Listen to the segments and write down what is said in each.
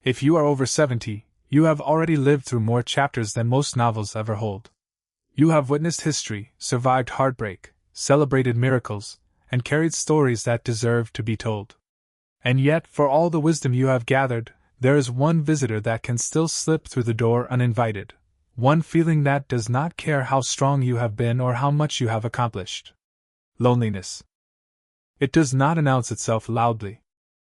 If you are over 70, you have already lived through more chapters than most novels ever hold. You have witnessed history, survived heartbreak, celebrated miracles, and carried stories that deserve to be told. And yet, for all the wisdom you have gathered, there is one visitor that can still slip through the door uninvited, one feeling that does not care how strong you have been or how much you have accomplished. Loneliness. It does not announce itself loudly.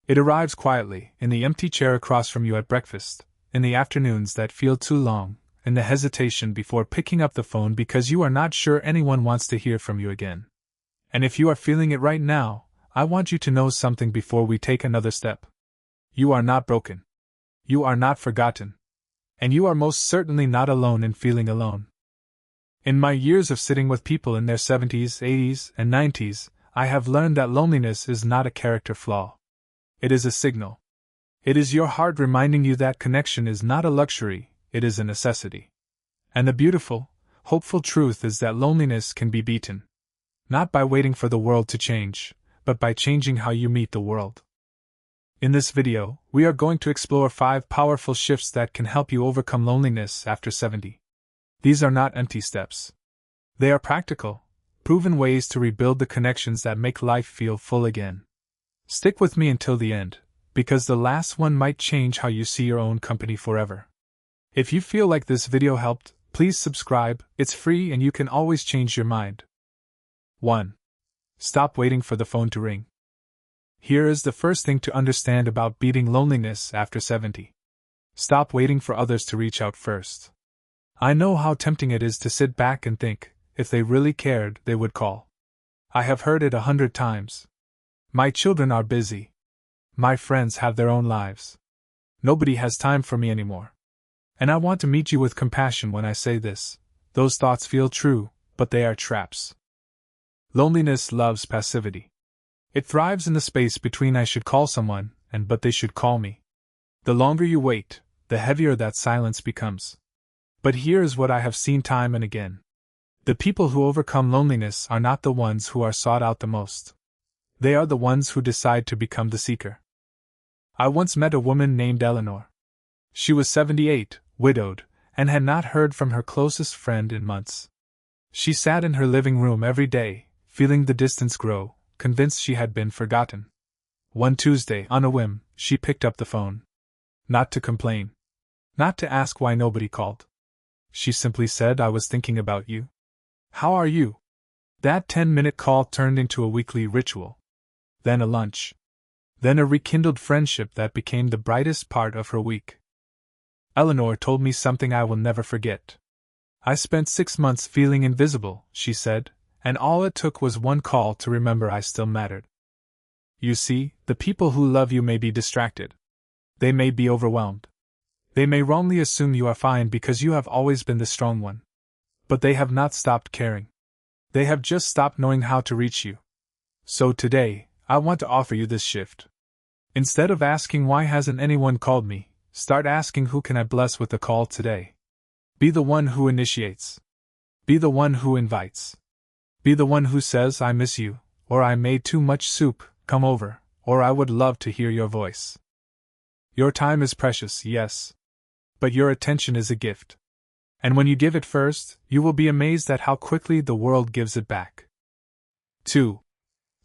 It arrives quietly, in the empty chair across from you at breakfast, in the afternoons that feel too long, in the hesitation before picking up the phone because you are not sure anyone wants to hear from you again. And if you are feeling it right now, I want you to know something before we take another step. You are not broken. You are not forgotten. And you are most certainly not alone in feeling alone. In my years of sitting with people in their 70s, 80s, and 90s, I have learned that loneliness is not a character flaw. It is a signal. It is your heart reminding you that connection is not a luxury, it is a necessity. And the beautiful, hopeful truth is that loneliness can be beaten. Not by waiting for the world to change, but by changing how you meet the world. In this video, we are going to explore 5 powerful shifts that can help you overcome loneliness after 70. These are not empty steps. They are practical, proven ways to rebuild the connections that make life feel full again. Stick with me until the end, because the last one might change how you see your own company forever. If you feel like this video helped, please subscribe, it's free and you can always change your mind. 1. Stop waiting for the phone to ring. Here is the first thing to understand about beating loneliness after 70. Stop waiting for others to reach out first. I know how tempting it is to sit back and think, if they really cared, they would call. I have heard it 100 times. My children are busy. My friends have their own lives. Nobody has time for me anymore. And I want to meet you with compassion when I say this. Those thoughts feel true, but they are traps. Loneliness loves passivity. It thrives in the space between I should call someone and but they should call me. The longer you wait, the heavier that silence becomes. But here is what I have seen time and again. The people who overcome loneliness are not the ones who are sought out the most. They are the ones who decide to become the seeker. I once met a woman named Eleanor. She was 78, widowed, and had not heard from her closest friend in months. She sat in her living room every day, feeling the distance grow, convinced she had been forgotten. One Tuesday, on a whim, she picked up the phone. Not to complain. Not to ask why nobody called. She simply said, "I was thinking about you. How are you?" That 10-minute call turned into a weekly ritual. Then a lunch. Then a rekindled friendship that became the brightest part of her week. Eleanor told me something I will never forget. "I spent 6 months feeling invisible," she said, "and all it took was one call to remember I still mattered." You see, the people who love you may be distracted. They may be overwhelmed. They may wrongly assume you are fine because you have always been the strong one. But they have not stopped caring. They have just stopped knowing how to reach you. So today, I want to offer you this shift. Instead of asking why hasn't anyone called me, start asking who can I bless with a call today. Be the one who initiates. Be the one who invites. Be the one who says, "I miss you," or "I made too much soup, come over," or "I would love to hear your voice." Your time is precious, yes. But your attention is a gift. And when you give it first, you will be amazed at how quickly the world gives it back. 2.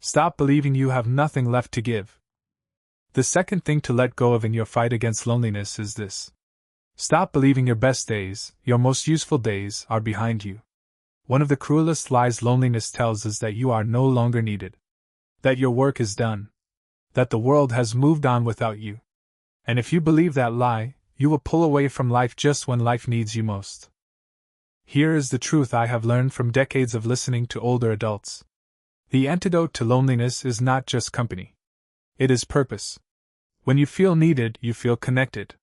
Stop believing you have nothing left to give. The second thing to let go of in your fight against loneliness is this. Stop believing your best days, your most useful days, are behind you. One of the cruelest lies loneliness tells is that you are no longer needed. That your work is done. That the world has moved on without you. And if you believe that lie, you will pull away from life just when life needs you most. Here is the truth I have learned from decades of listening to older adults. The antidote to loneliness is not just company. It is purpose. When you feel needed, you feel connected.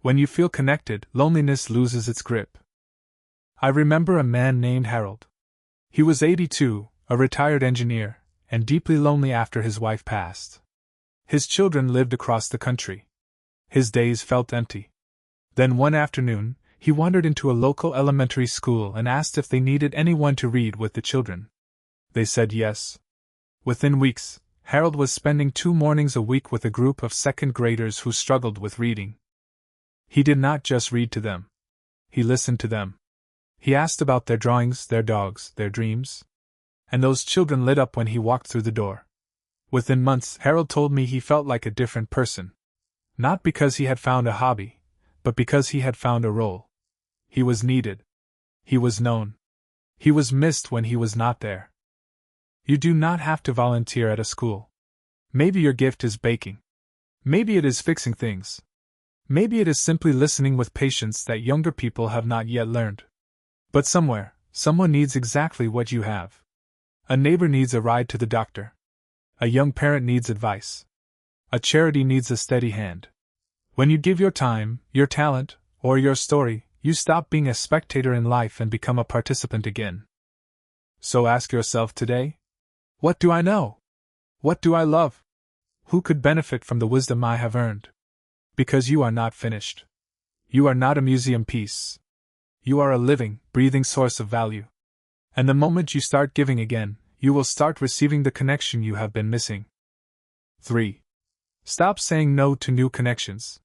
When you feel connected, loneliness loses its grip. I remember a man named Harold. He was 82, a retired engineer, and deeply lonely after his wife passed. His children lived across the country. His days felt empty. Then one afternoon, he wandered into a local elementary school and asked if they needed anyone to read with the children. They said yes. Within weeks, Harold was spending 2 mornings a week with a group of second graders who struggled with reading. He did not just read to them. He listened to them. He asked about their drawings, their dogs, their dreams. And those children lit up when he walked through the door. Within months, Harold told me he felt like a different person. Not because he had found a hobby, but because he had found a role. He was needed. He was known. He was missed when he was not there. You do not have to volunteer at a school. Maybe your gift is baking. Maybe it is fixing things. Maybe it is simply listening with patience that younger people have not yet learned. But somewhere, someone needs exactly what you have. A neighbor needs a ride to the doctor. A young parent needs advice. A charity needs a steady hand. When you give your time, your talent, or your story, you stop being a spectator in life and become a participant again. So ask yourself today, what do I know? What do I love? Who could benefit from the wisdom I have earned? Because you are not finished. You are not a museum piece. You are a living, breathing source of value. And the moment you start giving again, you will start receiving the connection you have been missing. 3. Stop saying no to new connections.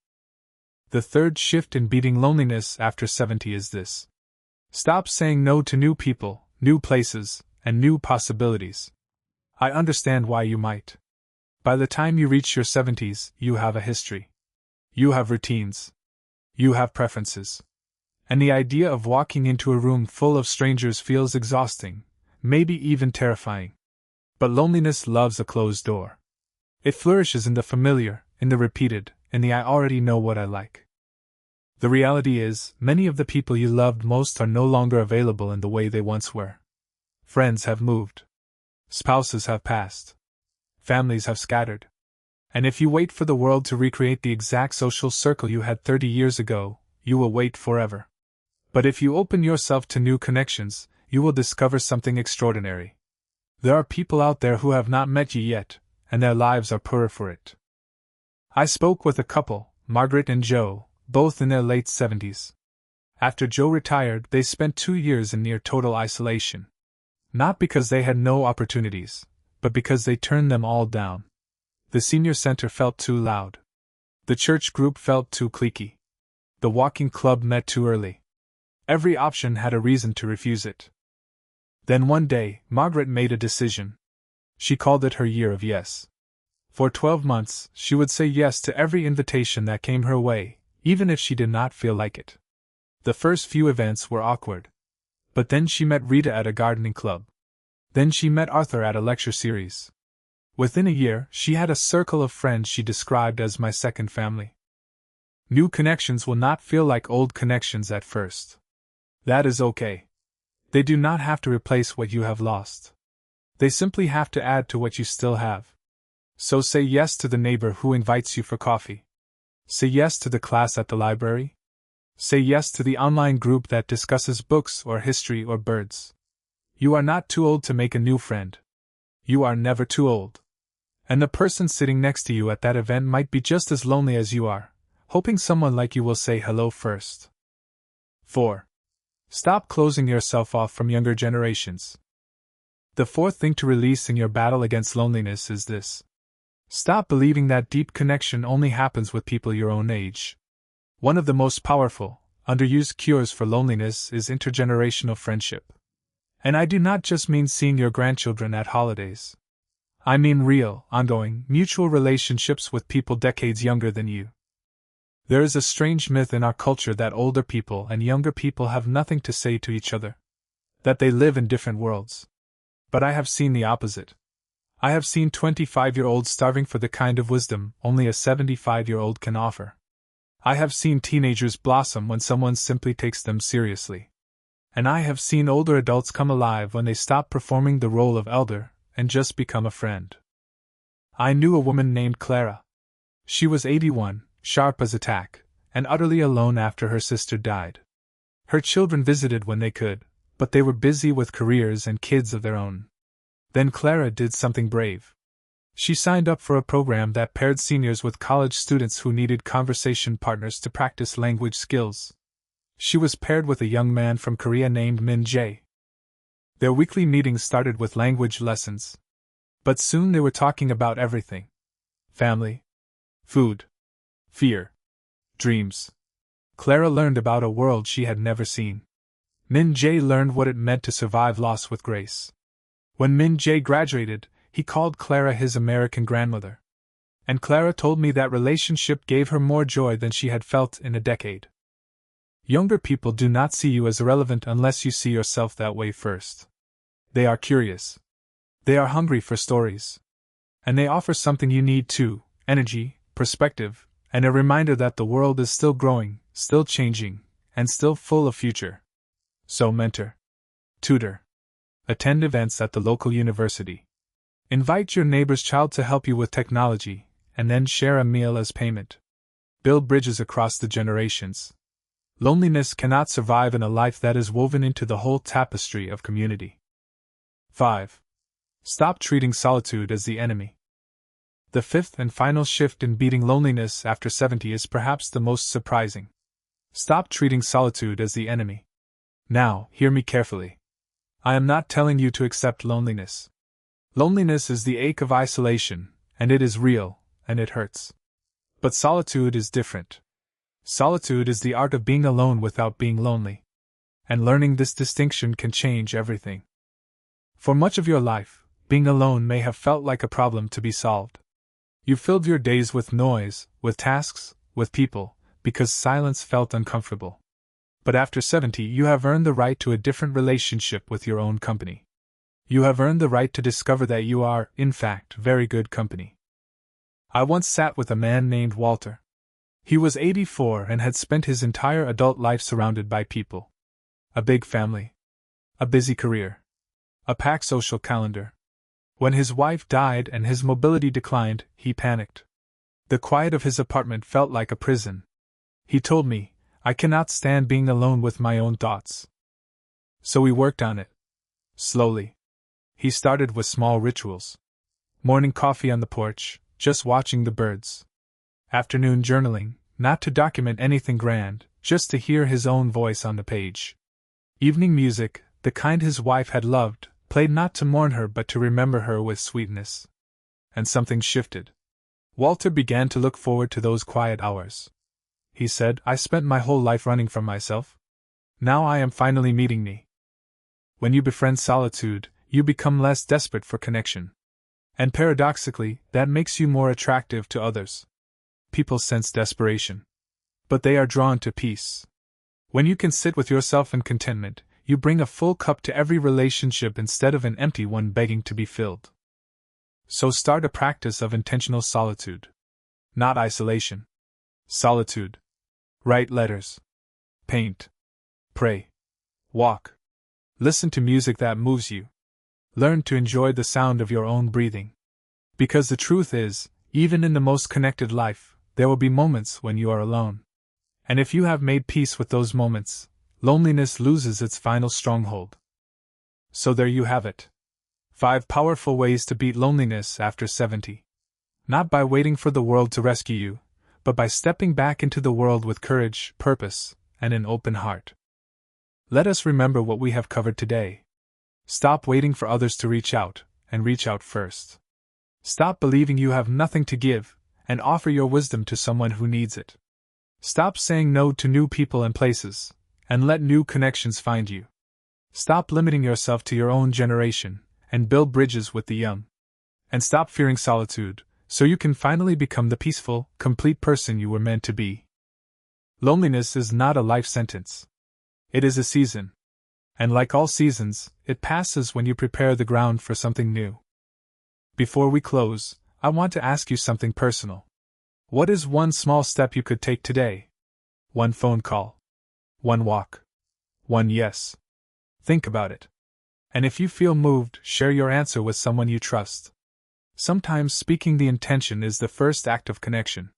The third shift in beating loneliness after 70 is this. Stop saying no to new people, new places, and new possibilities. I understand why you might. By the time you reach your 70s, you have a history. You have routines. You have preferences. And the idea of walking into a room full of strangers feels exhausting, maybe even terrifying. But loneliness loves a closed door. It flourishes in the familiar, in the repeated, in the I already know what I like. The reality is, many of the people you loved most are no longer available in the way they once were. Friends have moved. Spouses have passed. Families have scattered. And if you wait for the world to recreate the exact social circle you had 30 years ago, you will wait forever. But if you open yourself to new connections, you will discover something extraordinary. There are people out there who have not met you yet, and their lives are poorer for it. I spoke with a couple, Margaret and Joe, both in their late 70s. After Joe retired, they spent 2 years in near total isolation. Not because they had no opportunities, but because they turned them all down. The senior center felt too loud. The church group felt too cliquey. The walking club met too early. Every option had a reason to refuse it. Then one day, Margaret made a decision. She called it her year of yes. For 12 months, she would say yes to every invitation that came her way, even if she did not feel like it. The first few events were awkward. But then she met Rita at a gardening club. Then she met Arthur at a lecture series. Within a year, she had a circle of friends she described as my second family. New connections will not feel like old connections at first. That is okay. They do not have to replace what you have lost. They simply have to add to what you still have. So say yes to the neighbor who invites you for coffee. Say yes to the class at the library. Say yes to the online group that discusses books or history or birds. You are not too old to make a new friend. You are never too old. And the person sitting next to you at that event might be just as lonely as you are, hoping someone like you will say hello first. 4. Stop closing yourself off from younger generations. The fourth thing to release in your battle against loneliness is this. Stop believing that deep connection only happens with people your own age. One of the most powerful, underused cures for loneliness is intergenerational friendship. And I do not just mean seeing your grandchildren at holidays. I mean real, ongoing, mutual relationships with people decades younger than you. There is a strange myth in our culture that older people and younger people have nothing to say to each other. That they live in different worlds. But I have seen the opposite. I have seen 25-year-olds starving for the kind of wisdom only a 75-year-old can offer. I have seen teenagers blossom when someone simply takes them seriously. And I have seen older adults come alive when they stop performing the role of elder and just become a friend. I knew a woman named Clara. She was 81, sharp as a tack, and utterly alone after her sister died. Her children visited when they could, but they were busy with careers and kids of their own. Then Clara did something brave. She signed up for a program that paired seniors with college students who needed conversation partners to practice language skills. She was paired with a young man from Korea named Min Jae. Their weekly meetings started with language lessons. But soon they were talking about everything. Family. Food. Fear. Dreams. Clara learned about a world she had never seen. Min Jae learned what it meant to survive loss with grace. When Min Jae graduated, he called Clara his American grandmother. And Clara told me that relationship gave her more joy than she had felt in a decade. Younger people do not see you as irrelevant unless you see yourself that way first. They are curious. They are hungry for stories. And they offer something you need too: energy, perspective, and a reminder that the world is still growing, still changing, and still full of future. So mentor. Tutor. Attend events at the local university. Invite your neighbor's child to help you with technology, and then share a meal as payment. Build bridges across the generations. Loneliness cannot survive in a life that is woven into the whole tapestry of community. 5. Stop treating solitude as the enemy. The fifth and final shift in beating loneliness after 70 is perhaps the most surprising. Stop treating solitude as the enemy. Now, hear me carefully. I am not telling you to accept loneliness. Loneliness is the ache of isolation, and it is real, and it hurts. But solitude is different. Solitude is the art of being alone without being lonely. And learning this distinction can change everything. For much of your life, being alone may have felt like a problem to be solved. You filled your days with noise, with tasks, with people, because silence felt uncomfortable. But after 70, you have earned the right to a different relationship with your own company. You have earned the right to discover that you are, in fact, very good company. I once sat with a man named Walter. He was 84 and had spent his entire adult life surrounded by people. A big family. A busy career. A packed social calendar. When his wife died and his mobility declined, he panicked. The quiet of his apartment felt like a prison. He told me, "I cannot stand being alone with my own thoughts." So we worked on it. Slowly. He started with small rituals. Morning coffee on the porch, just watching the birds. Afternoon journaling, not to document anything grand, just to hear his own voice on the page. Evening music, the kind his wife had loved, played not to mourn her but to remember her with sweetness. And something shifted. Walter began to look forward to those quiet hours. He said, "I spent my whole life running from myself. Now I am finally meeting me." When you befriend solitude, you become less desperate for connection. And paradoxically, that makes you more attractive to others. People sense desperation. But they are drawn to peace. When you can sit with yourself in contentment, you bring a full cup to every relationship instead of an empty one begging to be filled. So start a practice of intentional solitude. Not isolation. Solitude. Write letters. Paint. Pray. Walk. Listen to music that moves you. Learn to enjoy the sound of your own breathing. Because the truth is, even in the most connected life, there will be moments when you are alone. And if you have made peace with those moments, loneliness loses its final stronghold. So there you have it. 5 powerful ways to beat loneliness after 70. Not by waiting for the world to rescue you, but by stepping back into the world with courage, purpose, and an open heart. Let us remember what we have covered today. Stop waiting for others to reach out, and reach out first. Stop believing you have nothing to give, and offer your wisdom to someone who needs it. Stop saying no to new people and places, and let new connections find you. Stop limiting yourself to your own generation, and build bridges with the young. And stop fearing solitude, so you can finally become the peaceful, complete person you were meant to be. Loneliness is not a life sentence. It is a season. And like all seasons, it passes when you prepare the ground for something new. Before we close, I want to ask you something personal. What is one small step you could take today? One phone call. One walk. One yes. Think about it. And if you feel moved, share your answer with someone you trust. Sometimes speaking the intention is the first act of connection.